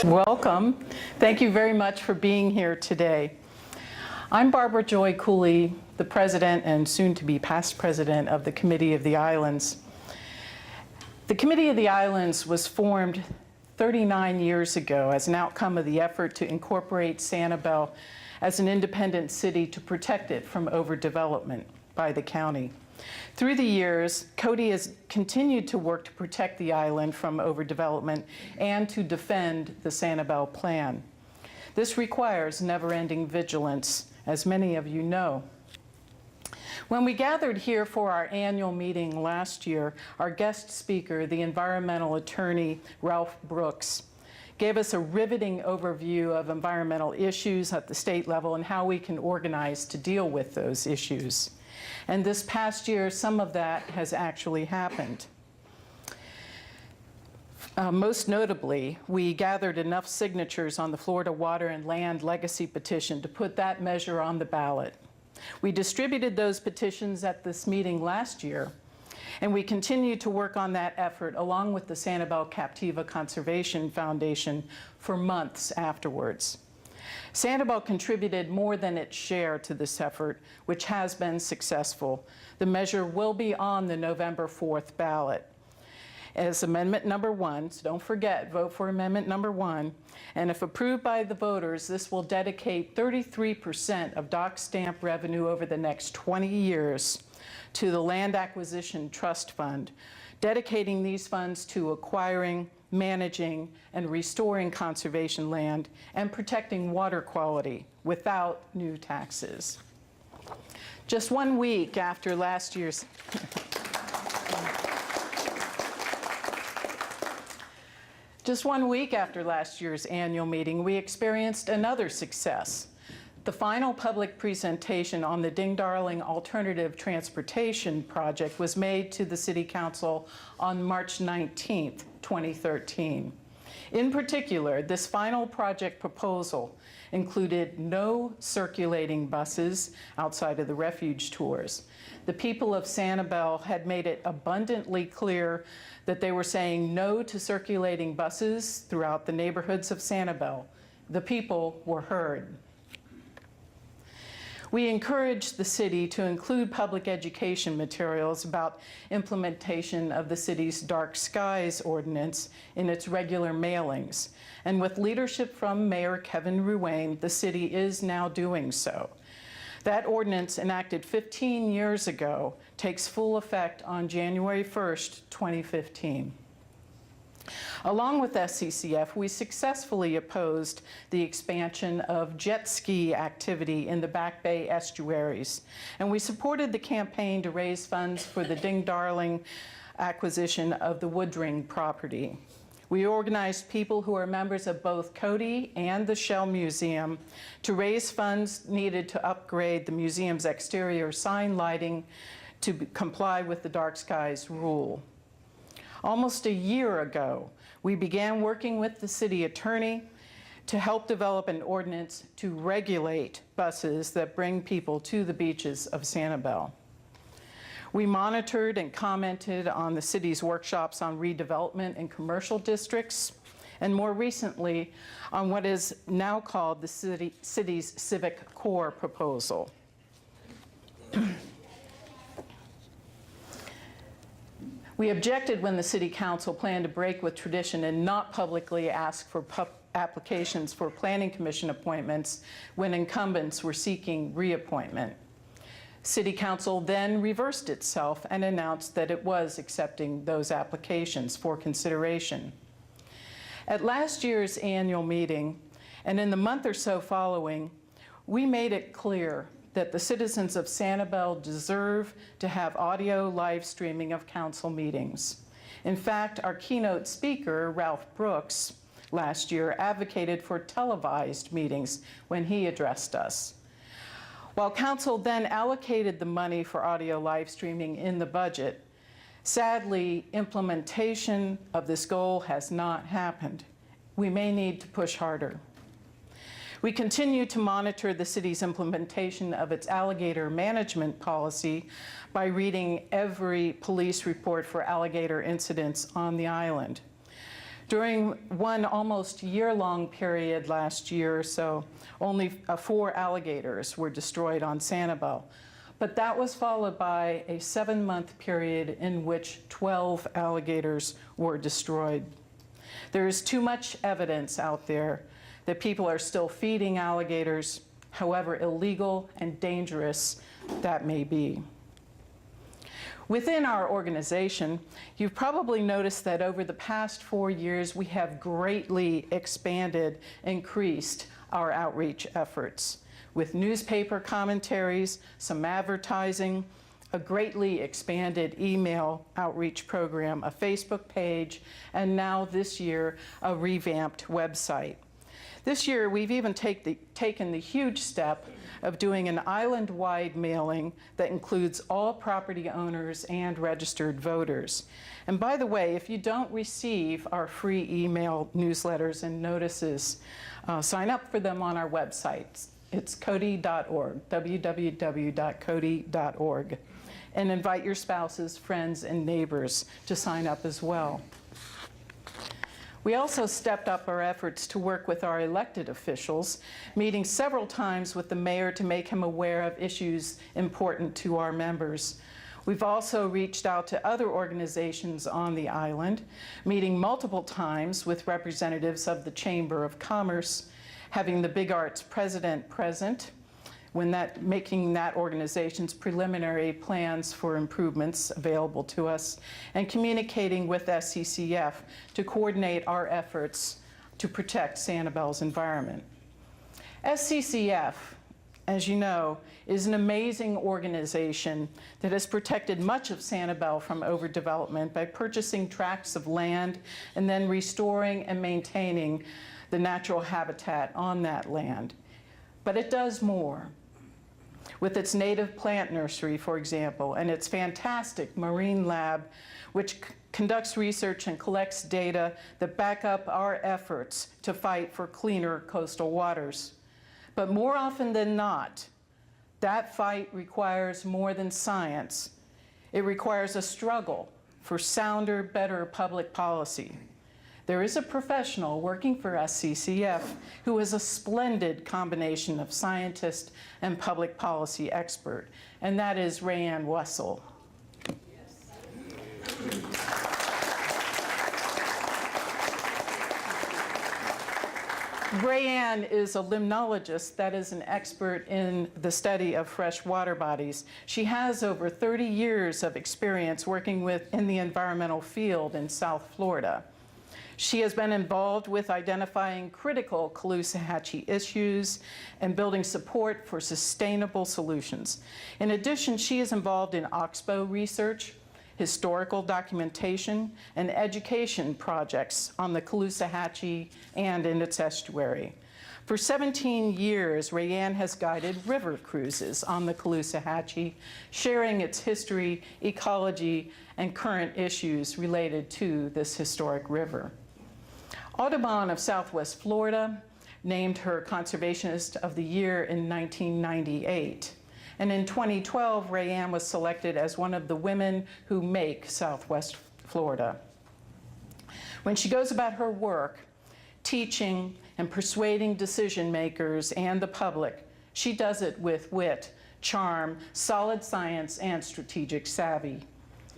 Welcome. Thank you very much for being here today. I'm Barbara Joy Cooley, the president and soon-to-be past president of the Committee of the Islands. The Committee of the Islands was formed 39 years ago as an outcome of the effort to incorporate Sanibel as an independent city to protect it from overdevelopment by the county. Through the years, COTI has continued to work to protect the island from overdevelopment and to defend the Sanibel plan. This requires never-ending vigilance, as many of you know. When we gathered here for our annual meeting last year, our guest speaker, the environmental attorney Ralph Brooks, gave us a riveting overview of environmental issues at the state level and how we can organize to deal with those issues. And this past year, some of that has actually happened. Most notably, we gathered enough signatures on the Florida Water and Land Legacy petition to put that measure on the ballot. We distributed those petitions at this meeting last year, and we continue to work on that effort along with the Sanibel Captiva Conservation Foundation for months afterwards. Sanibel contributed more than its share to this effort, which has been successful. The measure will be on the November 4th ballot as Amendment Number 1, so don't forget, vote for Amendment Number 1. And if approved by the voters, this will dedicate 33% of dock stamp revenue over the next 20 years to the Land Acquisition Trust Fund, dedicating these funds to acquiring, managing, and restoring conservation land and protecting water quality without new taxes. Just 1 week after last year's annual meeting, we experienced another success. The final public presentation on the Ding Darling Alternative Transportation Project was made to the City Council on March 19th, 2013. In particular, this final project proposal included no circulating buses outside of the refuge tours. The people of Sanibel had made it abundantly clear that they were saying no to circulating buses throughout the neighborhoods of Sanibel. The people were heard. We encouraged the city to include public education materials about implementation of the city's dark skies ordinance in its regular mailings. And with leadership from Mayor Kevin Ruane, the city is now doing so. That ordinance, enacted 15 years ago, takes full effect on January 1st, 2015. Along with SCCF, we successfully opposed the expansion of jet ski activity in the Back Bay estuaries, and we supported the campaign to raise funds for the Ding Darling acquisition of the Woodring property. We organized people who are members of both COTI and the Shell Museum to raise funds needed to upgrade the museum's exterior sign lighting to comply with the dark skies rule. Almost a year ago, we began working with the city attorney to help develop an ordinance to regulate buses that bring people to the beaches of Sanibel. We monitored and commented on the city's workshops on redevelopment in commercial districts, and more recently on what is now called the city's Civic Core proposal. We objected when the City Council planned to break with tradition and not publicly ask for applications for Planning Commission appointments when incumbents were seeking reappointment. City Council then reversed itself and announced that it was accepting those applications for consideration. At last year's annual meeting, and in the month or so following, we made it clear that the citizens of Sanibel deserve to have audio live streaming of council meetings. In fact, our keynote speaker, Ralph Brooks, last year advocated for televised meetings when he addressed us. While council then allocated the money for audio live streaming in the budget, sadly, implementation of this goal has not happened. We may need to push harder. We continue to monitor the city's implementation of its alligator management policy by reading every police report for alligator incidents on the island. During one almost year-long period last year or so, only 4 alligators were destroyed on Sanibel. But that was followed by a 7-month period in which 12 alligators were destroyed. There is too much evidence out there that people are still feeding alligators, however illegal and dangerous that may be. Within our organization, you've probably noticed that over the past 4 years, we have greatly increased our outreach efforts with newspaper commentaries, some advertising, a greatly expanded email outreach program, a Facebook page, and now this year, a revamped website. This year, we've even taken the huge step of doing an island-wide mailing that includes all property owners and registered voters. And by the way, if you don't receive our free email newsletters and notices, sign up for them on our website. It's COTI.org, www.coti.org, and invite your spouses, friends, and neighbors to sign up as well. We also stepped up our efforts to work with our elected officials, meeting several times with the mayor to make him aware of issues important to our members. We've also reached out to other organizations on the island, meeting multiple times with representatives of the Chamber of Commerce, having the Big Arts president present, making that organization's preliminary plans for improvements available to us, and communicating with SCCF to coordinate our efforts to protect Sanibel's environment. SCCF, as you know, is an amazing organization that has protected much of Sanibel from overdevelopment by purchasing tracts of land and then restoring and maintaining the natural habitat on that land. But it does more. With its native plant nursery, for example, and its fantastic marine lab, which conducts research and collects data that back up our efforts to fight for cleaner coastal waters. But more often than not, that fight requires more than science. It requires a struggle for sounder, better public policy. There is a professional working for SCCF who is a splendid combination of scientist and public policy expert, and that is Rayannes Background. Rayanne is a limnologist that is an expert in the study of fresh water bodies. She has over 30 years of experience working in the environmental field in South Florida. She has been involved with identifying critical Caloosahatchee issues and building support for sustainable solutions. In addition, she is involved in Oxbow research, historical documentation, and education projects on the Caloosahatchee and in its estuary. For 17 years, Rayanne has guided river cruises on the Caloosahatchee, sharing its history, ecology, and current issues related to this historic river. Audubon of Southwest Florida named her Conservationist of the Year in 1998. And in 2012, Rayanne was selected as one of the women who make Southwest Florida. When she goes about her work, teaching and persuading decision makers and the public, she does it with wit, charm, solid science, and strategic savvy.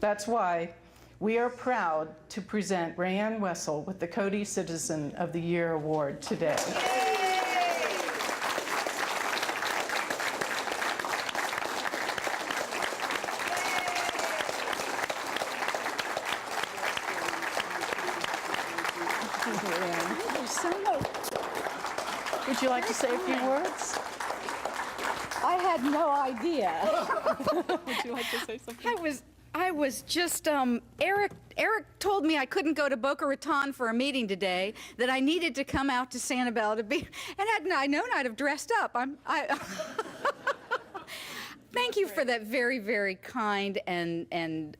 That's why we are proud to present Rayanne Wessel with the COTI Citizen of the Year Award today. Would you like to say a few words? I had no idea. Would you like to say something? I was just, Eric told me I couldn't go to Boca Raton for a meeting today, that I needed to come out to Sanibel to be, and hadn't I known, I'd have dressed up. Thank you for that very, very kind and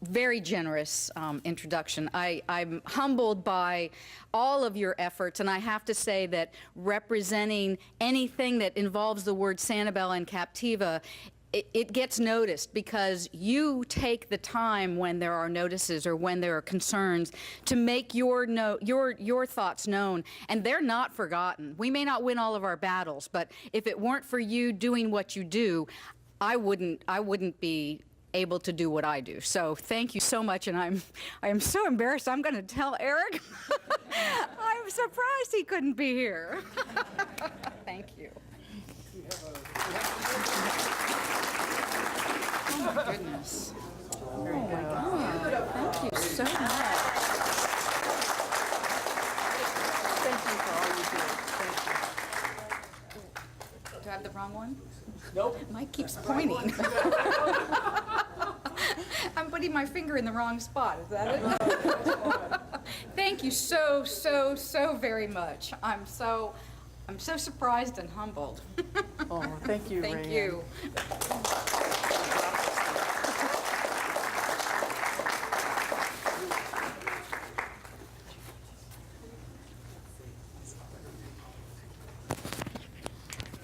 very generous introduction. I'm humbled by all of your efforts, and I have to say that representing anything that involves the word Sanibel and Captiva it gets noticed because you take the time when there are notices or when there are concerns to make your thoughts known, and they're not forgotten. We may not win all of our battles, but if it weren't for you doing what you do, I wouldn't be able to do what I do. So thank you so much, and I am so embarrassed. I'm going to tell Eric. I'm surprised he couldn't be here. Thank you. Oh my goodness. Oh my God. Thank you so much. Thank you for all you do. Thank you. Do I have the wrong one? Nope. Mike keeps pointing. I'm putting my finger in the wrong spot. Is that it? Thank you so very much. I'm so surprised and humbled. Oh, thank you, Thank Rayanne. you.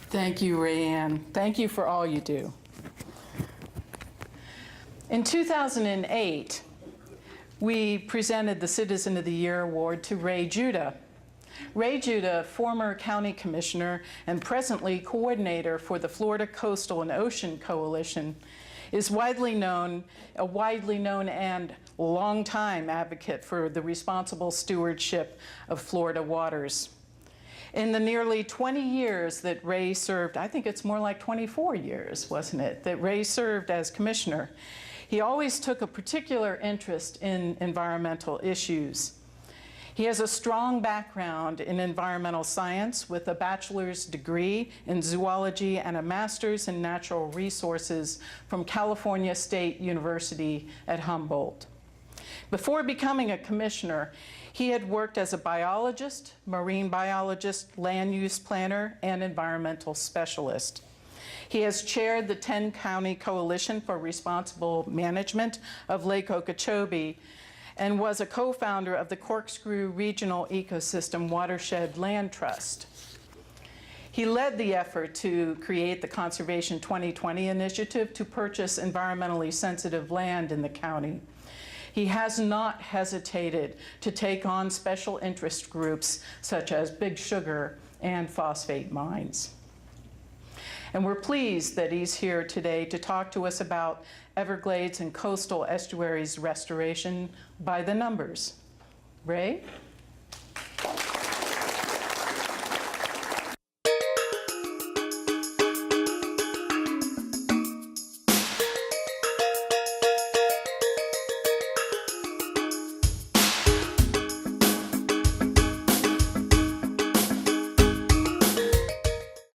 Thank you, Rayanne. Thank you for all you do. In 2008, we presented the Citizen of the Year Award to Ray Judah. Ray Judah, former county commissioner and presently coordinator for the Florida Coastal and Ocean Coalition, is a widely known and longtime advocate for the responsible stewardship of Florida waters. In the nearly 20 years that Ray served, I think it's more like 24 years, wasn't it, that Ray served as commissioner, he always took a particular interest in environmental issues. He has a strong background in environmental science with a bachelor's degree in zoology and a master's in natural resources from California State University at Humboldt. Before becoming a commissioner, he had worked as a biologist, marine biologist, land use planner, and environmental specialist. He has chaired the 10-county Coalition for Responsible Management of Lake Okeechobee and was a co-founder of the Corkscrew Regional Ecosystem Watershed Land Trust. He led the effort to create the Conservation 2020 initiative to purchase environmentally sensitive land in the county. He has not hesitated to take on special interest groups such as Big Sugar and phosphate mines. And we're pleased that he's here today to talk to us about Everglades and coastal estuaries restoration by the numbers. Ray?